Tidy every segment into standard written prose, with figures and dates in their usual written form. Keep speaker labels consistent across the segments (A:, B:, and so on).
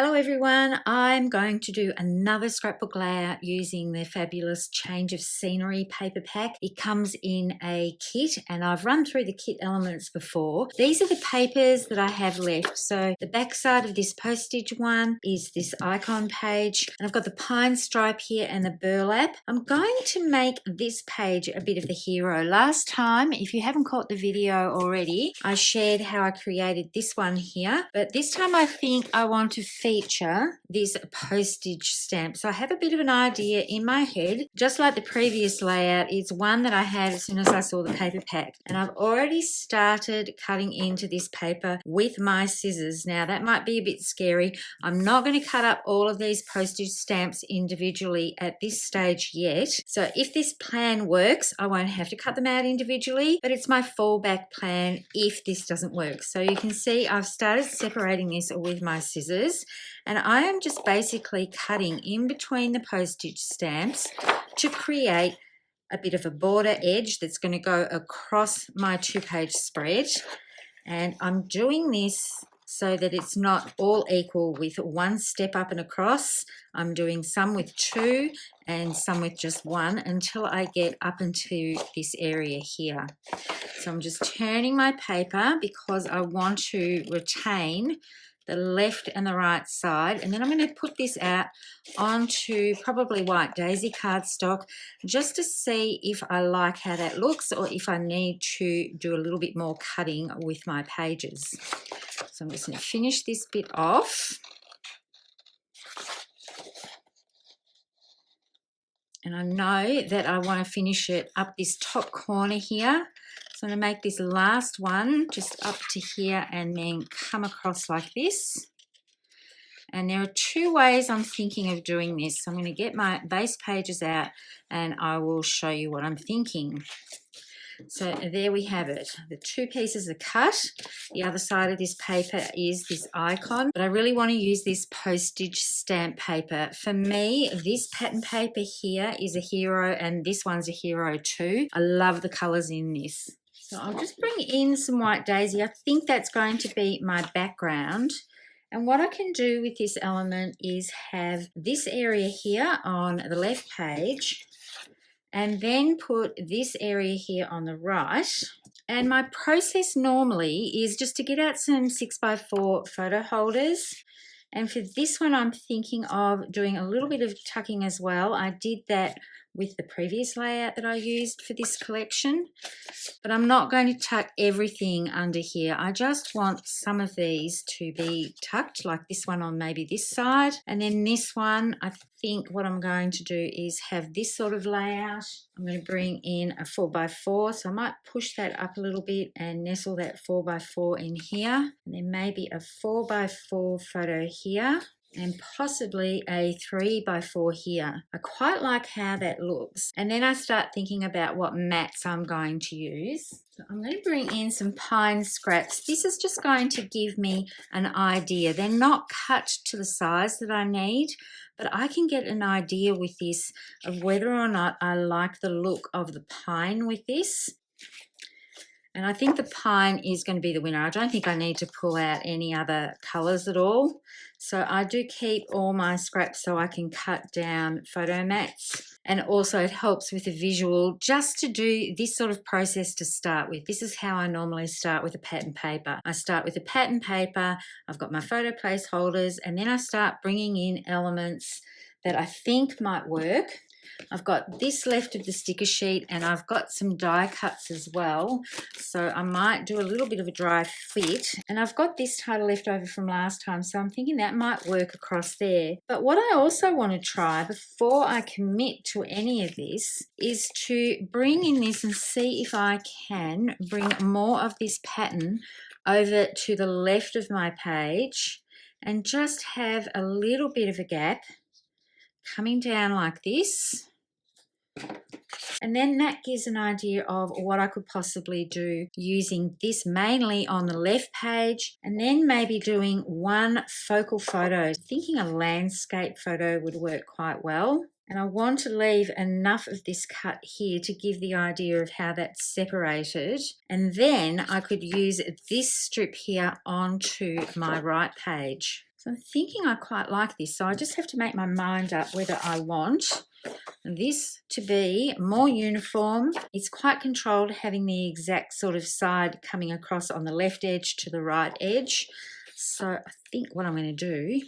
A: Hello everyone, I'm going to do another scrapbook layout using the fabulous Change of Scenery paper pack. It comes in a kit and I've run through the kit elements before. These are the papers that I have left. So the back side of this postage one is this icon page, and I've got the pine stripe here and the burlap. I'm going to make this page a bit of the hero. Last time, if you haven't caught the video already, I shared how I created this one here, but this time I think I want to feature this postage stamp. So I have a bit of an idea in my head, just like the previous layout. It's one that I had as soon as I saw the paper pack, and I've already started cutting into this paper with my scissors. Now that might be a bit scary. I'm not going to cut up all of these postage stamps individually at this stage yet. So if this plan works, I won't have to cut them out individually, but it's my fallback plan if this doesn't work. So you can see I've started separating this with my scissors, and I am just basically cutting in between the postage stamps to create a bit of a border edge that's going to go across my 2-page spread. And I'm doing this so that it's not all equal with one step up and across. I'm doing some with 2 and some with just 1 until I get up into this area here. So I'm just turning my paper because I want to retain the left and the right side, and then I'm going to put this out onto probably white daisy cardstock just to see if I like how that looks or if I need to do a little bit more cutting with my pages. So I'm just going to finish this bit off. And I know that I want to finish it up this top corner here. So I'm going to make this last one just up to here and then come across like this. And there are 2 ways I'm thinking of doing this. So I'm going to get my base pages out and I will show you what I'm thinking. So there we have it. The 2 pieces are cut. The other side of this paper is this icon, but I really want to use this postage stamp paper. For me, this pattern paper here is a hero and this one's a hero too. I love the colors in this. So I'll just bring in some white daisy. I think that's going to be my background. And what I can do with this element is have this area here on the left page and then put this area here on the right. And my process normally is just to get out some 6x4 photo holders. And for this one, I'm thinking of doing a little bit of tucking as well. I did that with the previous layout that I used for this collection, but I'm not going to tuck everything under here. I just want some of these to be tucked, like this one on maybe this side. And then this one, I think what I'm going to do is have this sort of layout. I'm going to bring in a 4x4, so I might push that up a little bit and nestle that 4x4 in here. And then maybe a 4x4 photo here, and possibly a 3x4 here. I quite like how that looks. And then I start thinking about what mats I'm going to use. So I'm going to bring in some pine scraps. This is just going to give me an idea. They're not cut to the size that I need, but I can get an idea with this of whether or not I like the look of the pine with this. And I think the pine is going to be the winner. I don't think I need to pull out any other colours at all. So I do keep all my scraps so I can cut down photo mats. And also it helps with the visual just to do this sort of process to start with. This is how I normally start with a pattern paper. I start with a pattern paper, I've got my photo placeholders, and then I start bringing in elements that I think might work. I've got this left of the sticker sheet and I've got some die cuts as well, so I might do a little bit of a dry fit. And I've got this title left over from last time, so I'm thinking that might work across there. But what I also want to try before I commit to any of this is to bring in this and see if I can bring more of this pattern over to the left of my page and just have a little bit of a gap coming down like this. And then that gives an idea of what I could possibly do using this mainly on the left page, and then maybe doing one focal photo. Thinking a landscape photo would work quite well. And I want to leave enough of this cut here to give the idea of how that's separated. And then I could use this strip here onto my right page. So I'm thinking I quite like this. So I just have to make my mind up whether I want this to be more uniform. It's quite controlled, having the exact sort of side coming across on the left edge to the right edge. So I think what I'm going to do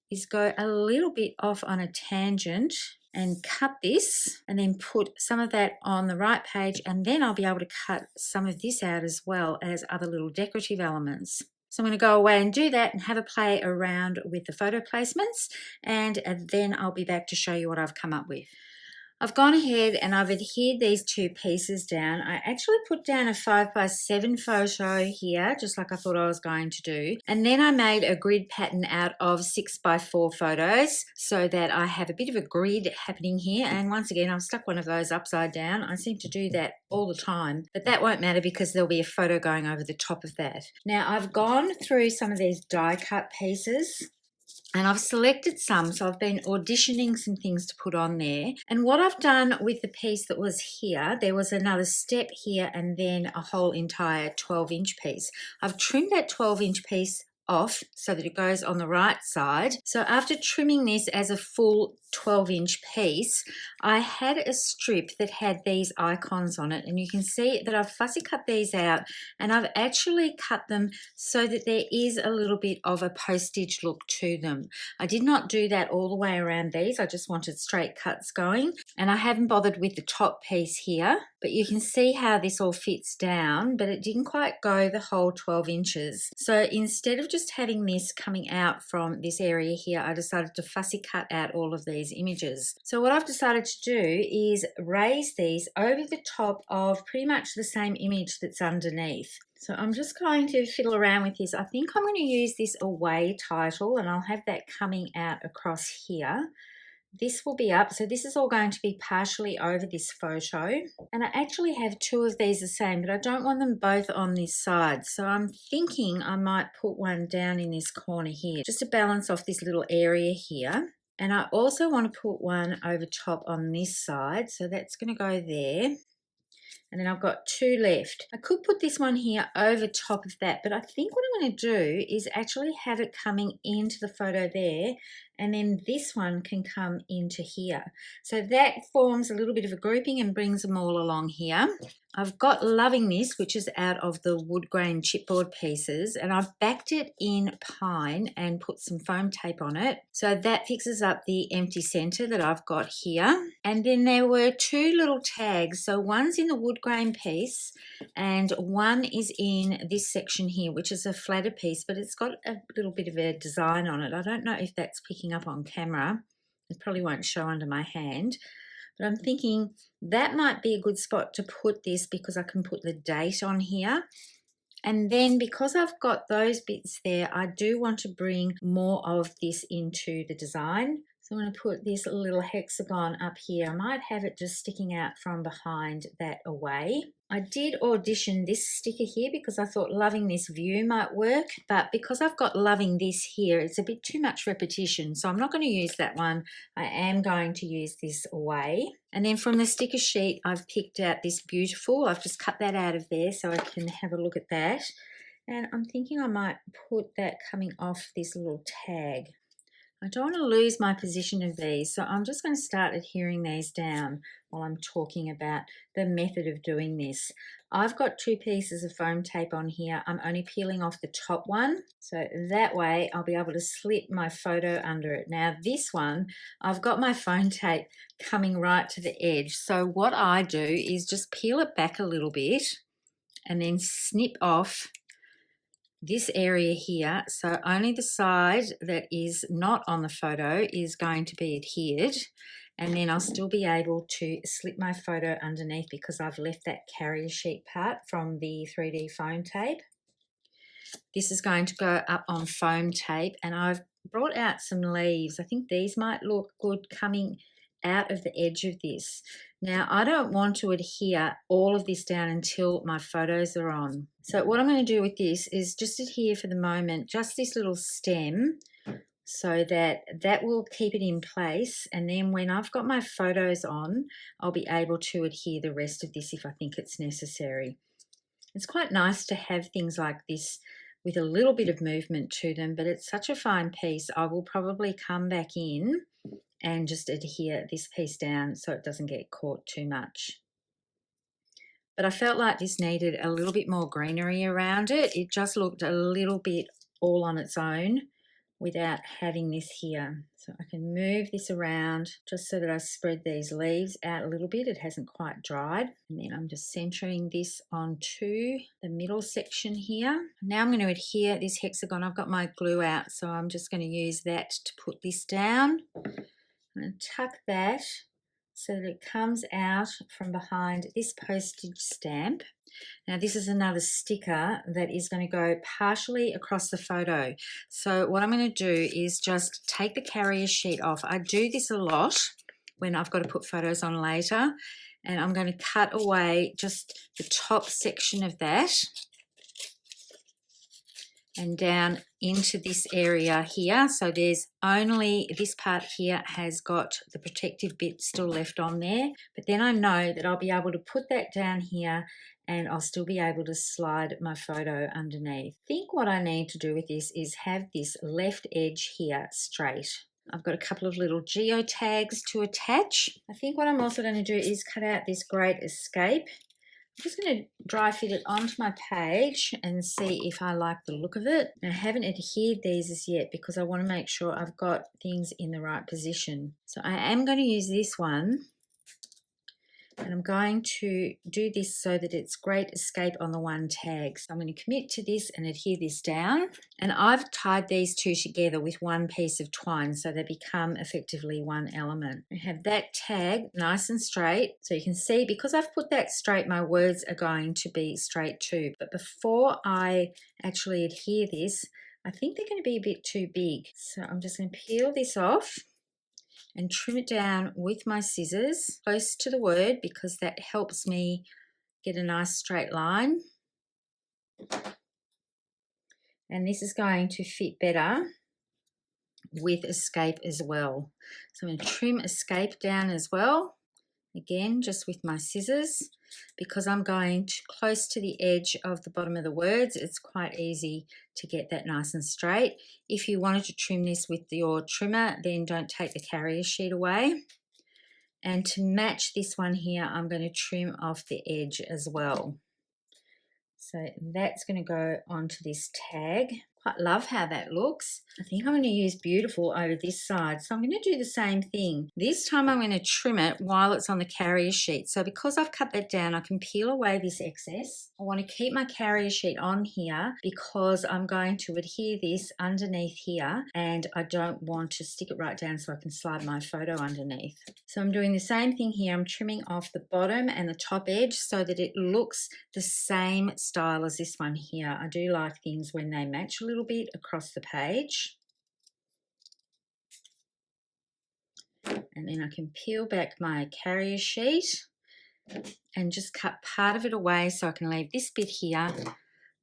A: is go a little bit off on a tangent and cut this, and then put some of that on the right page, and then I'll be able to cut some of this out as well as other little decorative elements. So I'm going to go away and do that and have a play around with the photo placements, and then I'll be back to show you what I've come up with. I've gone ahead and I've adhered these two pieces down. I actually put down a 5x7 photo here, just like I thought I was going to do. And then I made a grid pattern out of 6x4 photos so that I have a bit of a grid happening here. And once again, I've stuck one of those upside down. I seem to do that all the time, but that won't matter because there'll be a photo going over the top of that. Now I've gone through some of these die cut pieces, and I've selected some, so I've been auditioning some things to put on there. And what I've done with the piece that was here, there was another step here and then a whole entire 12-inch piece. I've trimmed that 12-inch piece off so that it goes on the right side. So after trimming this as a full 12-inch piece, I had a strip that had these icons on it, and you can see that I've fussy cut these out, and I've actually cut them so that there is a little bit of a postage look to them. I did not do that all the way around these. I just wanted straight cuts going, and I haven't bothered with the top piece here, but you can see how this all fits down, but it didn't quite go the whole 12 inches. So instead of just having this coming out from this area here, I decided to fussy cut out all of these images. So what I've decided to do is raise these over the top of pretty much the same image that's underneath. So I'm just going to fiddle around with this. I think I'm going to use this away title, and I'll have that coming out across here. This will be up, so this is all going to be partially over this photo, and I actually have two of these the same, but I don't want them both on this side, so I'm thinking I might put one down in this corner here just to balance off this little area here. And I also want to put one over top on this side, so that's going to go there. And then I've got two left. I could put this one here over top of that, but I think what I'm going to do is actually have it coming into the photo there, and then this one can come into here. So that forms a little bit of a grouping and brings them all along here. I've got Loving This, which is out of the wood grain chipboard pieces, and I've backed it in pine and put some foam tape on it. So that fixes up the empty center that I've got here. And then there were two little tags. So one's in the wood grain piece and one is in this section here, which is a flatter piece, but it's got a little bit of a design on it. I don't know if that's picking up on camera. It probably won't show under my hand. But I'm thinking that might be a good spot to put this because I can put the date on here. And then because I've got those bits there, I do want to bring more of this into the design. So I'm going to put this little hexagon up here. I might have it just sticking out from behind that away. I did audition this sticker here because I thought Loving This view might work, but because I've got Loving This here, it's a bit too much repetition, so I'm not going to use that one. I am going to use this away. And then from the sticker sheet, I've picked out this Beautiful. I've just cut that out of there so I can have a look at that. And I'm thinking I might put that coming off this little tag. I don't want to lose my position of these, so I'm just going to start adhering these down while I'm talking about the method of doing this. I've got two pieces of foam tape on here. I'm only peeling off the top one, so that way I'll be able to slip my photo under it. Now this one, I've got my foam tape coming right to the edge, so what I do is just peel it back a little bit and then snip off this area here, so only the side that is not on the photo is going to be adhered, and then I'll still be able to slip my photo underneath because I've left that carrier sheet part from the 3D foam tape. This is going to go up on foam tape, and I've brought out some leaves. I think these might look good coming out of the edge of this. Now I don't want to adhere all of this down until my photos are on. So what I'm going to do with this is just adhere for the moment just this little stem so that that will keep it in place, and then when I've got my photos on, I'll be able to adhere the rest of this if I think it's necessary. It's quite nice to have things like this with a little bit of movement to them, but it's such a fine piece. I will probably come back in and just adhere this piece down so it doesn't get caught too much. But I felt like this needed a little bit more greenery around it. It just looked a little bit all on its own without having this here. So I can move this around just so that I spread these leaves out a little bit. It hasn't quite dried. And then I'm just centering this onto the middle section here. Now I'm going to adhere this hexagon. I've got my glue out, so I'm just going to use that to put this down. I'm going to tuck that so that it comes out from behind this postage stamp. Now this is another sticker that is going to go partially across the photo. So what I'm going to do is just take the carrier sheet off. I do this a lot when I've got to put photos on later, and I'm going to cut away just the top section of that and down into this area here. So there's only this part here has got the protective bit still left on there, but then I know that I'll be able to put that down here and I'll still be able to slide my photo underneath. I think what I need to do with this is have this left edge here straight. I've got a couple of little geotags to attach. I think what I'm also going to do is cut out this Great Escape. I'm just going to dry fit it onto my page and see if I like the look of it. I haven't adhered these as yet because I want to make sure I've got things in the right position. So I am going to use this one, and I'm going to do this so that it's Great Escape on the one tag. So I'm going to commit to this and adhere this down. And I've tied these two together with one piece of twine so they become effectively one element. I have that tag nice and straight. So you can see, because I've put that straight, my words are going to be straight too. But before I actually adhere this, I think they're going to be a bit too big. So I'm just going to peel this off and trim it down with my scissors close to the word, because that helps me get a nice straight line. And this is going to fit better with Escape as well. So I'm going to trim Escape down as well, again just with my scissors, because I'm going close to the edge of the bottom of the words. It's quite easy to get that nice and straight. If you wanted to trim this with your trimmer, then don't take the carrier sheet away. And to match this one here, I'm going to trim off the edge as well. So that's going to go onto this tag. Quite love how that looks. I think I'm going to use Beautiful over this side. So I'm going to do the same thing. This time I'm going to trim it while it's on the carrier sheet. So because I've cut that down, I can peel away this excess. I want to keep my carrier sheet on here because I'm going to adhere this underneath here, and I don't want to stick it right down so I can slide my photo underneath. So I'm doing the same thing here. I'm trimming off the bottom and the top edge so that it looks the same style as this one here. I do like things when they match a little bit across the page. And then I can peel back my carrier sheet and just cut part of it away so I can leave this bit here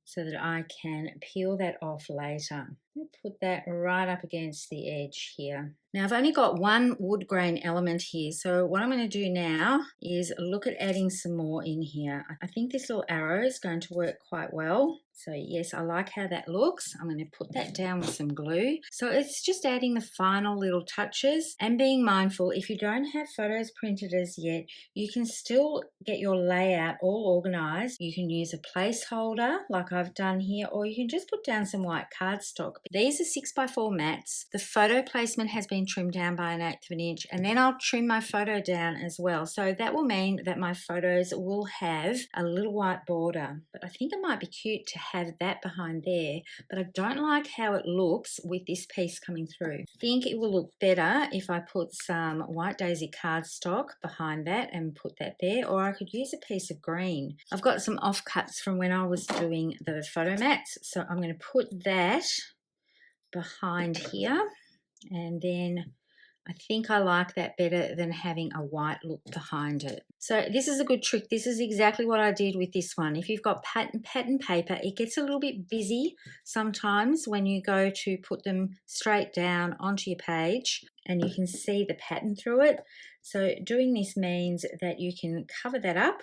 A: so that I can peel that off later. I'll put that right up against the edge here. Now I've only got one wood grain element here, so what I'm going to do now is look at adding some more in here. I think this little arrow is going to work quite well. So yes, I like how that looks. I'm going to put that down with some glue. So it's just adding the final little touches and being mindful, if you don't have photos printed as yet, you can still get your layout all organized. You can use a placeholder like I've done here, or you can just put down some white cardstock. These are 6x4 mats. The photo placement has been trimmed down by 1/8 of an inch, and then I'll trim my photo down as well. So that will mean that my photos will have a little white border, but I think it might be cute to have that behind there, but I don't like how it looks with this piece coming through. I think it will look better if I put some white daisy cardstock behind that and put that there, or I could use a piece of green. I've got some offcuts from when I was doing the photo mats, so I'm going to put that behind here, and then I think I like that better than having a white look behind it. So this is a good trick. This is exactly what I did with this one. If you've got pattern paper, it gets a little bit busy sometimes when you go to put them straight down onto your page and you can see the pattern through it. So doing this means that you can cover that up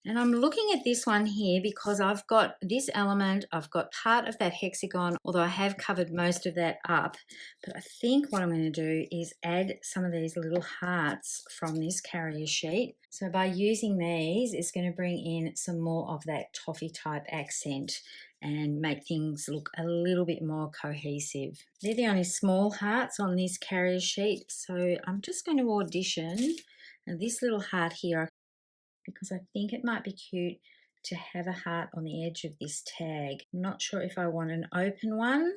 A: And I'm looking at this one here because I've got this element, I've got part of that hexagon, although I have covered most of that up. But I think what I'm going to do is add some of these little hearts from this carrier sheet. So by using these, it's going to bring in some more of that toffee type accent and make things look a little bit more cohesive. They're the only small hearts on this carrier sheet, so I'm just going to audition this little heart here, because I think it might be cute to have a heart on the edge of this tag. I'm not sure if I want an open one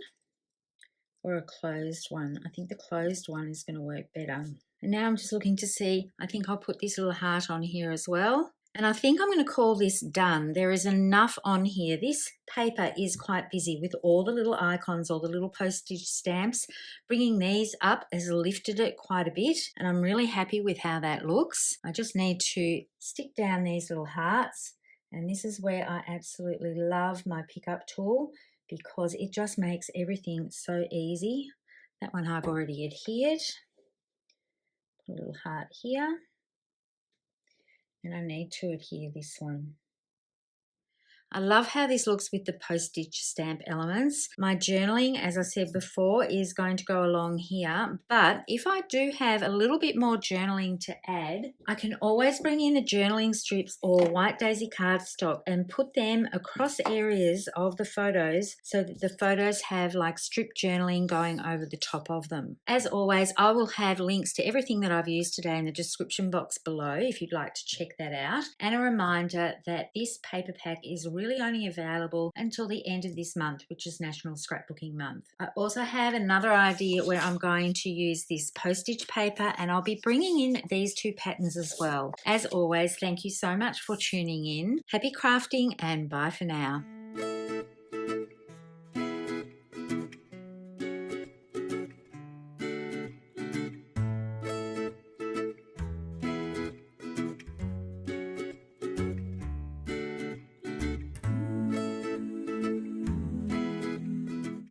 A: or a closed one. I think the closed one is going to work better. And now I'm just looking to see, I think I'll put this little heart on here as well. And I think I'm going to call this done. There is enough on here. This paper is quite busy with all the little icons, all the little postage stamps. Bringing these up has lifted it quite a bit, and I'm really happy with how that looks. I just need to stick down these little hearts, and this is where I absolutely love my pickup tool because it just makes everything so easy. That one I've already adhered. Put a little heart here. And I need to adhere this one. I love how this looks with the postage stamp elements. My journaling, as I said before, is going to go along here, but if I do have a little bit more journaling to add, I can always bring in the journaling strips or white daisy cardstock and put them across areas of the photos so that the photos have like strip journaling going over the top of them. As always, I will have links to everything that I've used today in the description box below if you'd like to check that out. And a reminder that this paper pack is really only available until the end of this month, which is National Scrapbooking Month. I also have another idea where I'm going to use this postage paper, and I'll be bringing in these two patterns as well. As always, thank you so much for tuning in. Happy crafting and bye for now.